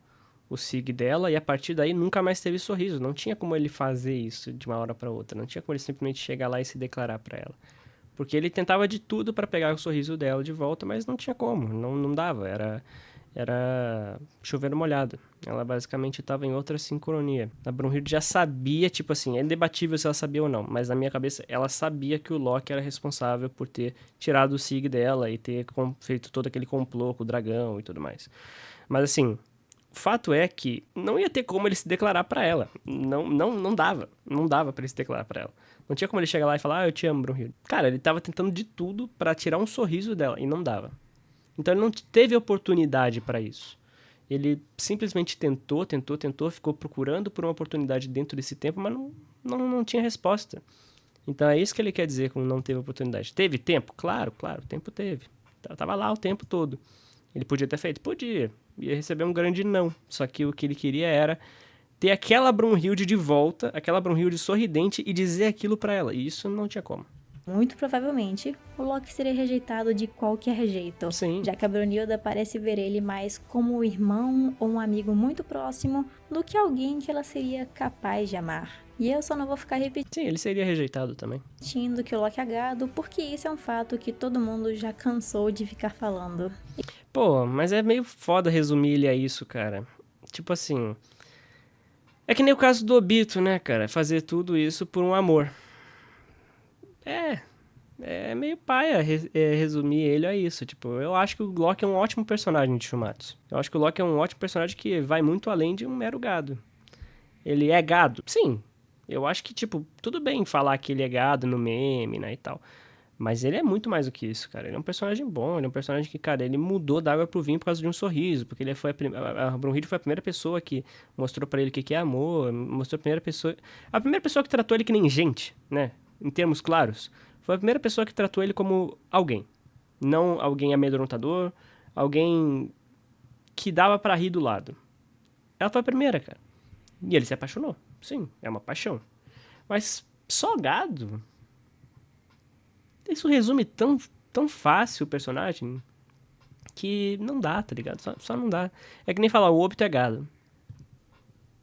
o Sig dela e a partir daí nunca mais teve sorriso. Não tinha como ele fazer isso de uma hora pra outra. Não tinha como ele simplesmente chegar lá e se declarar pra ela. Porque ele tentava de tudo pra pegar o sorriso dela de volta, mas não tinha como. Não dava. Era chover no molhado. Ela basicamente estava em outra sincronia. A Brunhilde já sabia, tipo assim, é debatível se ela sabia ou não, mas na minha cabeça ela sabia que o Loki era responsável por ter tirado o Sig dela e ter feito todo aquele complô com o dragão e tudo mais. Mas assim, o fato é que não ia ter como ele se declarar pra ela. Não dava. Não dava pra ele se declarar pra ela. Não tinha como ele chegar lá e falar, eu te amo, Brunhilde. Cara, ele tava tentando de tudo pra tirar um sorriso dela e não dava. Então ele não teve oportunidade para isso. Ele simplesmente tentou, ficou procurando por uma oportunidade dentro desse tempo, mas não tinha resposta. Então é isso que ele quer dizer com não teve oportunidade. Teve tempo? Claro, o tempo teve. Tava lá o tempo todo. Ele podia ter feito? Podia. Ia receber um grande não. Só que o que ele queria era ter aquela Brunhilde de volta, aquela Brunhilde sorridente e dizer aquilo para ela. E isso não tinha como. muito provavelmente, o Loki seria rejeitado de qualquer jeito, Sim. já que a Brunhilda parece ver ele mais como um irmão ou um amigo muito próximo do que alguém que ela seria capaz de amar. E eu só não vou ficar Sim, ele seria rejeitado também. repetindo que o Loki é gado, porque isso é um fato que todo mundo já cansou de ficar falando. Pô, mas é meio foda resumir ele a isso, cara. Tipo assim... É que nem o caso do Obito, né, cara? Fazer tudo isso por um amor. É meio paia resumir ele a isso. Tipo, eu acho que o Loki é um ótimo personagem de Shumatsu. Eu acho que o Loki é um ótimo personagem que vai muito além de um mero gado. Ele é gado? Sim. Eu acho que, tipo, tudo bem falar que ele é gado no meme, né, e tal. Mas ele é muito mais do que isso, cara. Ele é um personagem bom, ele é um personagem que, cara, ele mudou da água pro vinho por causa de um sorriso. Porque ele foi a Brunhilde foi a primeira pessoa que mostrou pra ele o que é amor, mostrou a primeira pessoa... A primeira pessoa que tratou ele que nem gente, né, em termos claros, foi a primeira pessoa que tratou ele como alguém. Não alguém amedrontador, alguém que dava pra rir do lado. Ela foi a primeira, cara. E ele se apaixonou. Sim, é uma paixão. Mas só gado... Isso resume tão fácil o personagem que não dá, tá ligado? Só não dá. É que nem falar, o Obito é gado.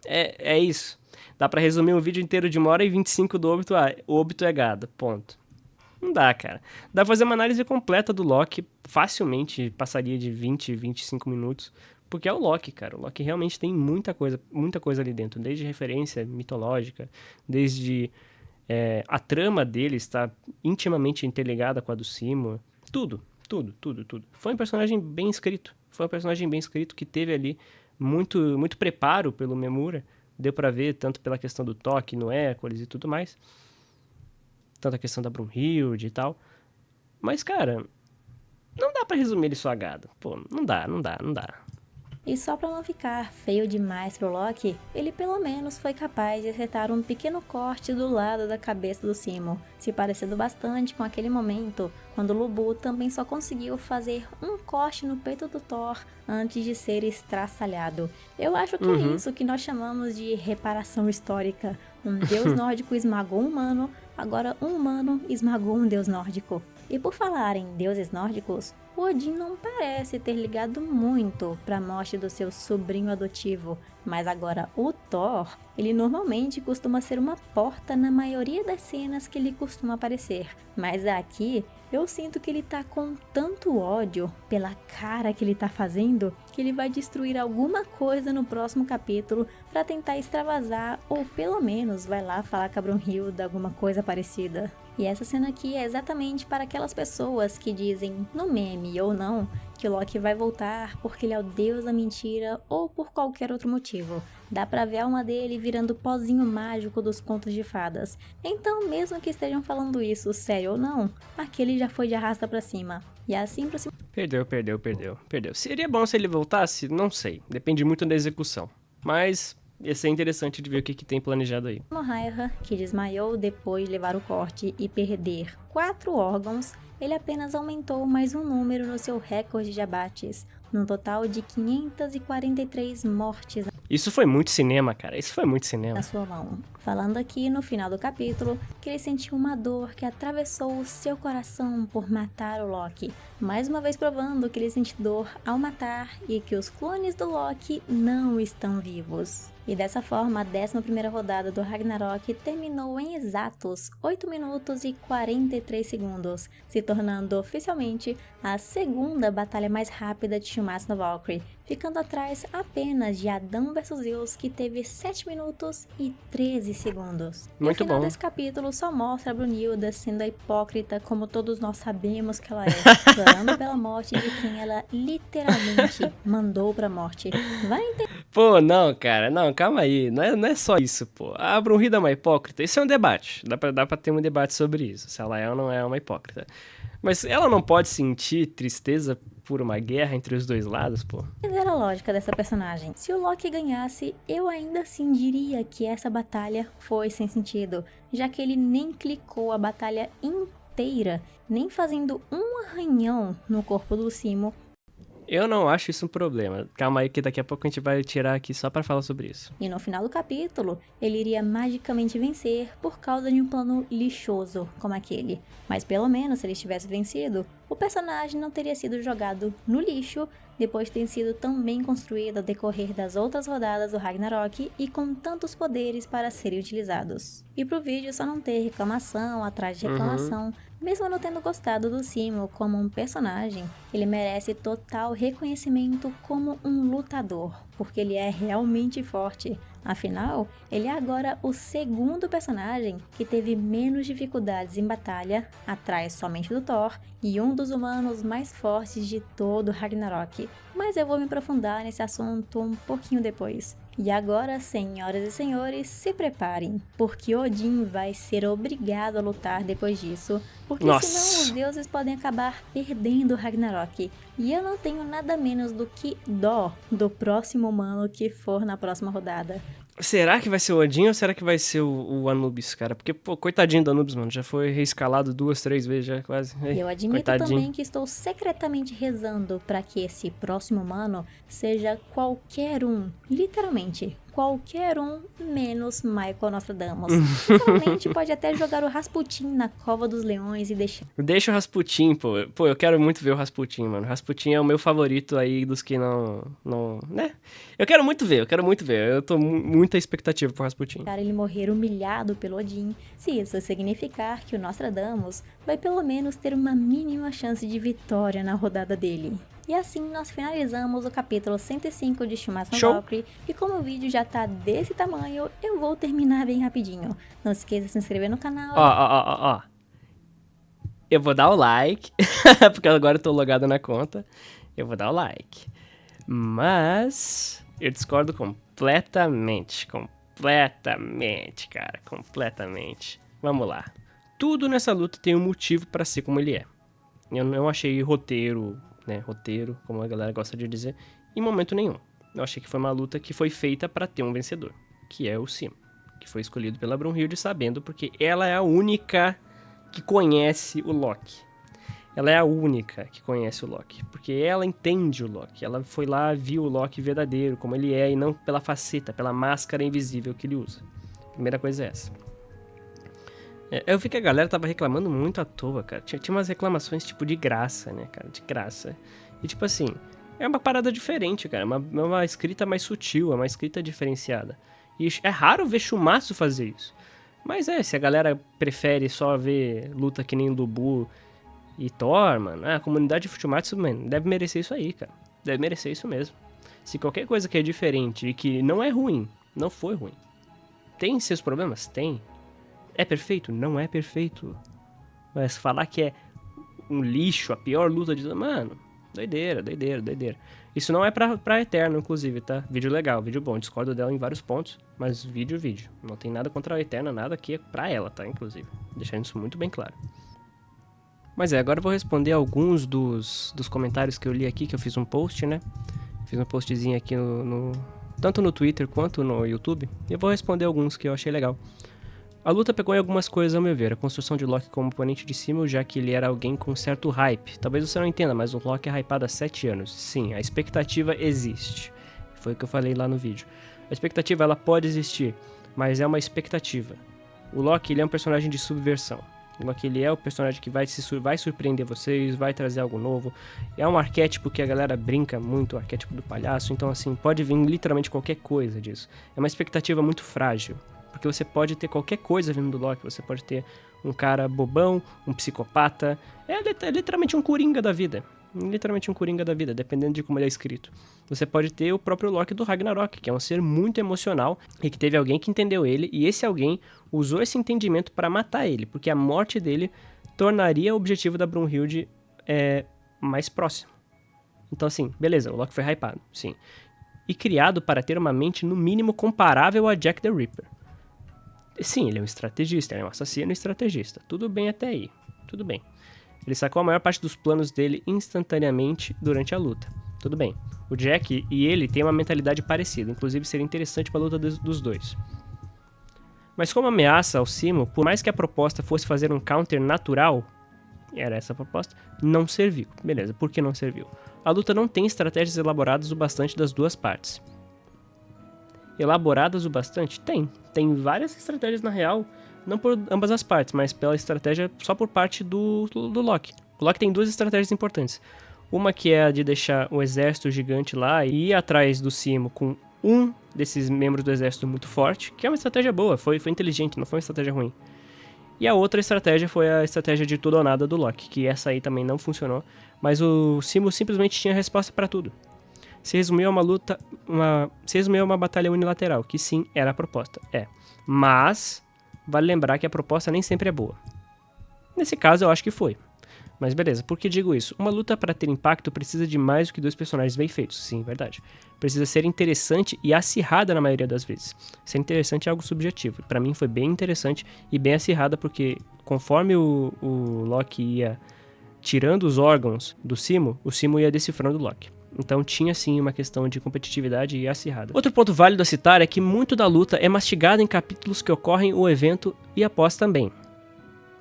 É isso. Dá pra resumir um vídeo inteiro de 1h25 do Obito, o Obito é gado, ponto. Não dá, cara. Dá pra fazer uma análise completa do Loki, facilmente passaria de 25 minutos, porque é o Loki, cara. O Loki realmente tem muita coisa ali dentro, desde referência mitológica, desde... a trama dele está intimamente interligada com a do Simo. Tudo. Foi um personagem bem escrito. Que teve ali muito preparo pelo Memura. Deu pra ver tanto pela questão do toque no Hércules e tudo mais. Tanto a questão da Brunhilde e tal. Mas, cara, não dá pra resumir ele só a gado. Pô, não dá. E só pra não ficar feio demais pro Loki, ele pelo menos foi capaz de acertar um pequeno corte do lado da cabeça do Simo, se parecendo bastante com aquele momento quando o Lubu também só conseguiu fazer um corte no peito do Thor antes de ser estraçalhado. Eu acho que é isso que nós chamamos de reparação histórica. Um deus nórdico esmagou um humano, agora um humano esmagou um deus nórdico. E por falar em deuses nórdicos, o Odin não parece ter ligado muito para a morte do seu sobrinho adotivo, mas agora o Thor, ele normalmente costuma ser uma porta na maioria das cenas que ele costuma aparecer, mas aqui eu sinto que ele tá com tanto ódio pela cara que ele tá fazendo que ele vai destruir alguma coisa no próximo capítulo para tentar extravasar ou pelo menos vai lá falar com a Brunhilde alguma coisa parecida. E essa cena aqui é exatamente para aquelas pessoas que dizem, no meme ou não, que o Loki vai voltar porque ele é o deus da mentira ou por qualquer outro motivo. Dá pra ver a alma dele virando pozinho mágico dos contos de fadas. Então, mesmo que estejam falando isso, sério ou não, aquele já foi de arrasta pra cima. E assim pra cima. Perdeu. Seria bom se ele voltasse? Não sei. Depende muito da execução. Mas Ia ser interessante de ver o que tem planejado aí. Mohaira, que desmaiou depois de levar o corte e perder 4 órgãos, ele apenas aumentou mais um número no seu recorde de abates, num total de 543 mortes Isso foi muito cinema, cara. Isso foi muito cinema. na sua mão. Falando aqui no final do capítulo que ele sentiu uma dor que atravessou o seu coração por matar o Loki. Mais uma vez provando que ele sente dor ao matar e que os clones do Loki não estão vivos. E dessa forma, a 11ª rodada do Ragnarok terminou em exatos 8 minutos e 43 segundos, se tornando oficialmente a segunda batalha mais rápida de Schumacher no Valkyrie, ficando atrás apenas de Adão vs Zeus, que teve 7 minutos e 13 segundos. Muito e o final bom. desse capítulo só mostra a Brunilda sendo a hipócrita como todos nós sabemos que ela é, chorando pela morte de quem ela literalmente mandou pra morte. Vai entender. Pô, não, cara, não, calma aí, não é só isso, pô. A Brunhilde é uma hipócrita, isso é um debate, dá pra ter um debate sobre isso, se ela é ou não é uma hipócrita. Mas ela não pode sentir tristeza por uma guerra entre os dois lados, pô? Era a lógica dessa personagem. Se o Loki ganhasse, eu ainda assim diria que essa batalha foi sem sentido, já que ele nem clicou a batalha inteira, nem fazendo um arranhão no corpo do Simo. Eu não acho isso um problema. Calma aí que daqui a pouco a gente vai tirar aqui só pra falar sobre isso. E no final do capítulo, ele iria magicamente vencer por causa de um plano lixoso como aquele. Mas pelo menos se ele tivesse vencido, o personagem não teria sido jogado no lixo depois de ter sido tão bem construído ao decorrer das outras rodadas do Ragnarok e com tantos poderes para serem utilizados. E pro vídeo só não ter reclamação atrás de reclamação, mesmo não tendo gostado do Simo como um personagem, ele merece total reconhecimento como um lutador, porque ele é realmente forte. Afinal, ele é agora o segundo personagem que teve menos dificuldades em batalha, atrás somente do Thor, e um dos humanos mais fortes de todo Ragnarok. Mas eu vou me aprofundar nesse assunto um pouquinho depois. E agora, senhoras e senhores, se preparem, porque Odin vai ser obrigado a lutar depois disso, porque Nossa. senão os deuses podem acabar perdendo Ragnarok. E eu não tenho nada menos do que dó do próximo humano que for na próxima rodada. Será que vai ser o Odin ou será que vai ser o Anubis, cara? Porque, pô, coitadinho do Anubis, mano, já foi reescalado 2, 3 vezes já, quase. E eu admito coitadinho. também que estou secretamente rezando para que esse próximo humano seja qualquer um, literalmente, qualquer um menos Michael Nostradamus. Literalmente pode até jogar o Rasputin na cova dos leões e deixar. Deixa o Rasputin, pô. Pô, eu quero muito ver o Rasputin, mano. O Rasputin é o meu favorito aí dos que não, né? Eu quero muito ver. Eu tô muita expectativa pro Rasputin. Ele morrer humilhado pelo Odin, se isso significar que o Nostradamus vai pelo menos ter uma mínima chance de vitória na rodada dele. E assim nós finalizamos o capítulo 105 de Schumacher Show. Valkyrie, e como o vídeo já tá desse tamanho, eu vou terminar bem rapidinho. Não se esqueça de se inscrever no canal. Ó. Eu vou dar o like, porque agora eu tô logado na conta. Eu vou dar o like. Mas eu discordo completamente, cara, completamente. Vamos lá. Tudo nessa luta tem um motivo pra ser como ele é. Eu não achei roteiro, como a galera gosta de dizer, em momento nenhum. Eu achei que foi uma luta que foi feita pra ter um vencedor, que é o Simo, que foi escolhido pela Brunhilde sabendo, porque ela é a única que conhece o Loki. Ela é a única que conhece o Loki, porque ela entende o Loki. Ela foi lá, viu o Loki verdadeiro, como ele é, e não pela faceta, pela máscara invisível que ele usa. Primeira coisa é essa. Eu vi que a galera tava reclamando muito à toa, cara. Tinha umas reclamações, tipo, de graça, né, cara? De graça. E, tipo assim, é uma parada diferente, cara. É uma escrita mais sutil, é uma escrita diferenciada. E é raro ver Chumaço fazer isso. Mas se a galera prefere só ver luta que nem Lubu e Thor, mano, a comunidade de Futsumatsu, mano, deve merecer isso aí, cara. Deve merecer isso mesmo. Se qualquer coisa que é diferente e que não é ruim, não foi ruim. Tem seus problemas? Tem. É perfeito? Não é perfeito. Mas falar que é um lixo, a pior luta de... Mano, doideira. Isso não é pra Eterno, inclusive, tá? Vídeo legal, vídeo bom. Discordo dela em vários pontos, mas vídeo. Não tem nada contra a Eterna, nada que é pra ela, tá? Inclusive. Deixando isso muito bem claro. Mas agora eu vou responder alguns dos comentários que eu li aqui, que eu fiz um post, né? Fiz um postzinho aqui no tanto no Twitter quanto no YouTube, e eu vou responder alguns que eu achei legal. A luta pegou em algumas coisas, ao meu ver. A construção de Loki como oponente de Simo, já que ele era alguém com certo hype. Talvez você não entenda, mas o Loki é hypado há 7 anos. Sim, a expectativa existe. Foi o que eu falei lá no vídeo. A expectativa, ela pode existir, mas é uma expectativa. O Loki, ele é um personagem de subversão. O Loki, ele é o personagem que vai surpreender vocês, vai trazer algo novo. É um arquétipo que a galera brinca muito, o arquétipo do palhaço. Então, assim, pode vir literalmente qualquer coisa disso. É uma expectativa muito frágil. Porque você pode ter qualquer coisa vindo do Loki. Você pode ter um cara bobão, um psicopata. É literalmente um coringa da vida. Literalmente um coringa da vida, dependendo de como ele é escrito. Você pode ter o próprio Loki do Ragnarok, que é um ser muito emocional e que teve alguém que entendeu ele. E esse alguém usou esse entendimento para matar ele. Porque a morte dele tornaria o objetivo da Brunhilde mais próximo. Então, assim, beleza, o Loki foi hypado, sim. E criado para ter uma mente, no mínimo, comparável a Jack the Ripper. Sim, ele é um estrategista, ele é um assassino estrategista. Tudo bem até aí, tudo bem. Ele sacou a maior parte dos planos dele instantaneamente durante a luta. Tudo bem. O Jack e ele têm uma mentalidade parecida, inclusive seria interessante para a luta dos dois. Mas como ameaça ao Simo, por mais que a proposta fosse fazer um counter natural, era essa a proposta, não serviu. Beleza, por que não serviu? A luta não tem estratégias elaboradas o bastante das duas partes. Elaboradas o bastante? Tem. Tem várias estratégias na real, não por ambas as partes, mas pela estratégia só por parte do Loki. O Loki tem duas estratégias importantes. Uma que é a de deixar o exército gigante lá e ir atrás do Simo com um desses membros do exército muito forte, que é uma estratégia boa, foi inteligente, não foi uma estratégia ruim. E a outra estratégia foi a estratégia de tudo ou nada do Loki, que essa aí também não funcionou, mas o Simo simplesmente tinha resposta para tudo. Se resumiu a uma batalha unilateral, que sim, era a proposta. Mas, vale lembrar que a proposta nem sempre é boa. Nesse caso, eu acho que foi. Mas beleza, por que digo isso? Uma luta para ter impacto precisa de mais do que dois personagens bem feitos. Sim, verdade. Precisa ser interessante e acirrada na maioria das vezes. Ser interessante é algo subjetivo. Para mim foi bem interessante e bem acirrada, porque conforme o Loki ia tirando os órgãos do Simo, o Simo ia decifrando o Loki. Então tinha sim uma questão de competitividade e acirrada. Outro ponto válido a citar é que muito da luta é mastigado em capítulos que ocorrem o evento e após também.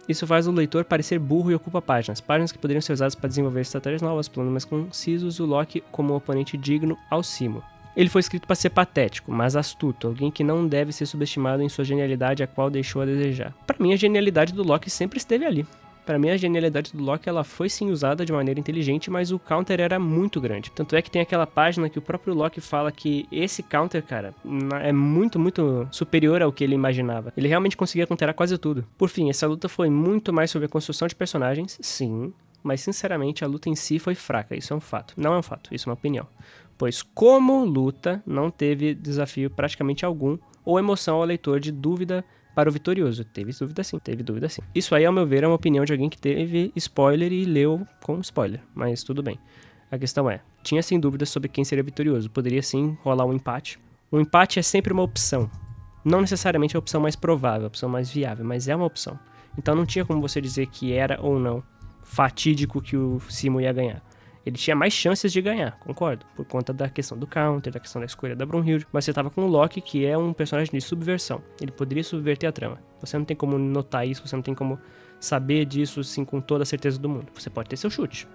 Isso faz o leitor parecer burro e ocupa páginas que poderiam ser usadas para desenvolver estratégias novas, planos mais concisos, o Loki como um oponente digno ao Simo. Ele foi escrito para ser patético, mas astuto, alguém que não deve ser subestimado em sua genialidade, a qual deixou a desejar. Para mim, a genialidade do Loki sempre esteve ali. Para mim, a genialidade do Loki, ela foi sim usada de maneira inteligente, mas o counter era muito grande. Tanto é que tem aquela página que o próprio Loki fala que esse counter, cara, é muito, muito superior ao que ele imaginava. Ele realmente conseguia counterar quase tudo. Por fim, essa luta foi muito mais sobre a construção de personagens, sim, mas sinceramente a luta em si foi fraca, isso é um fato. Não é um fato, isso é uma opinião. Pois como luta, não teve desafio praticamente algum, ou emoção ao leitor de dúvida para o vitorioso. Teve dúvida sim. Isso aí, ao meu ver, é uma opinião de alguém que teve spoiler e leu com spoiler, mas tudo bem. A questão é, tinha sim dúvidas sobre quem seria vitorioso, poderia sim rolar um empate. Um empate é sempre uma opção, não necessariamente a opção mais provável, a opção mais viável, mas é uma opção. Então não tinha como você dizer que era ou não fatídico que o Simo ia ganhar. Ele tinha mais chances de ganhar, concordo, por conta da questão do counter, da questão da escolha da Brunhilde, mas você tava com o Loki, que é um personagem de subversão. Ele poderia subverter a trama. Você não tem como notar isso, você não tem como saber disso assim com toda a certeza do mundo. Você pode ter seu chute,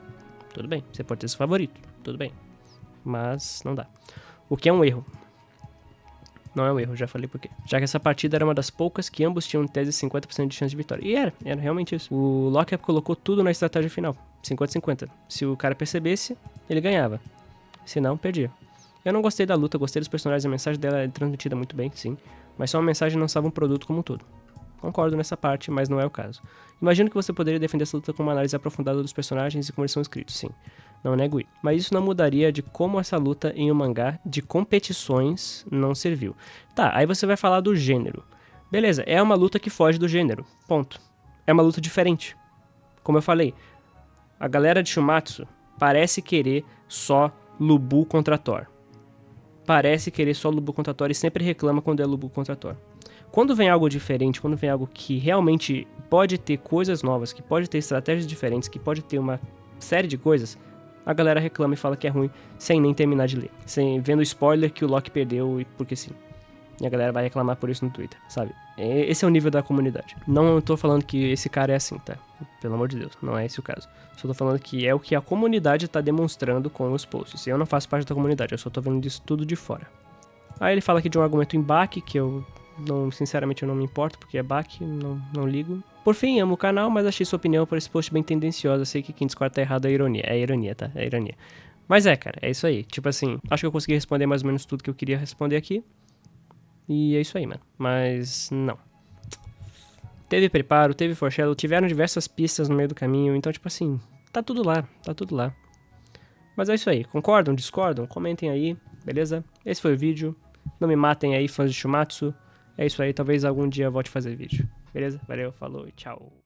tudo bem. Você pode ter seu favorito, tudo bem. Mas não dá. O que é um erro? Não é um erro, já falei por quê. Já que essa partida era uma das poucas que ambos tinham em tese 50% de chance de vitória. E era realmente isso. O Loki colocou tudo na estratégia final. 50-50. Se o cara percebesse, ele ganhava. Se não, perdia. Eu não gostei da luta, gostei dos personagens, a mensagem dela é transmitida muito bem, sim. Mas só uma mensagem não salva um produto como um todo. Concordo nessa parte, mas não é o caso. Imagino que você poderia defender essa luta com uma análise aprofundada dos personagens e como eles são escritos, sim. Não nego isso. Mas isso não mudaria de como essa luta em um mangá de competições não serviu. Tá, aí você vai falar do gênero. Beleza, é uma luta que foge do gênero. Ponto. É uma luta diferente. Como eu falei, a galera de Shumatsu parece querer só Lubu contra Thor. Parece querer só Lubu contra Thor e sempre reclama quando é Lubu contra Thor. Quando vem algo diferente, quando vem algo que realmente pode ter coisas novas, que pode ter estratégias diferentes, que pode ter uma série de coisas, a galera reclama e fala que é ruim sem nem terminar de ler. Vendo o spoiler que o Loki perdeu, porque sim. E a galera vai reclamar por isso no Twitter, sabe? Esse é o nível da comunidade. Não tô falando que esse cara é assim, tá? Pelo amor de Deus, não é esse o caso. Só tô falando que é o que a comunidade tá demonstrando com os posts. Eu não faço parte da comunidade, eu só tô vendo disso tudo de fora. Aí ele fala aqui de um argumento em baque, que eu sinceramente eu não me importo, porque é baque, não ligo. Por fim, amo o canal, mas achei sua opinião por esse post bem tendenciosa. Sei que quem discorda tá errado, é ironia. É ironia, tá? É ironia. Mas cara, é isso aí. Tipo assim, acho que eu consegui responder mais ou menos tudo que eu queria responder aqui. E é isso aí, mano. Mas não. Teve preparo, teve foreshadow, tiveram diversas pistas no meio do caminho. Então, tipo assim, tá tudo lá, tá tudo lá. Mas é isso aí. Concordam, discordam? Comentem aí, beleza? Esse foi o vídeo. Não me matem aí, fãs de Shumatsu. É isso aí, talvez algum dia eu volte a fazer vídeo. Beleza? Valeu, falou e tchau.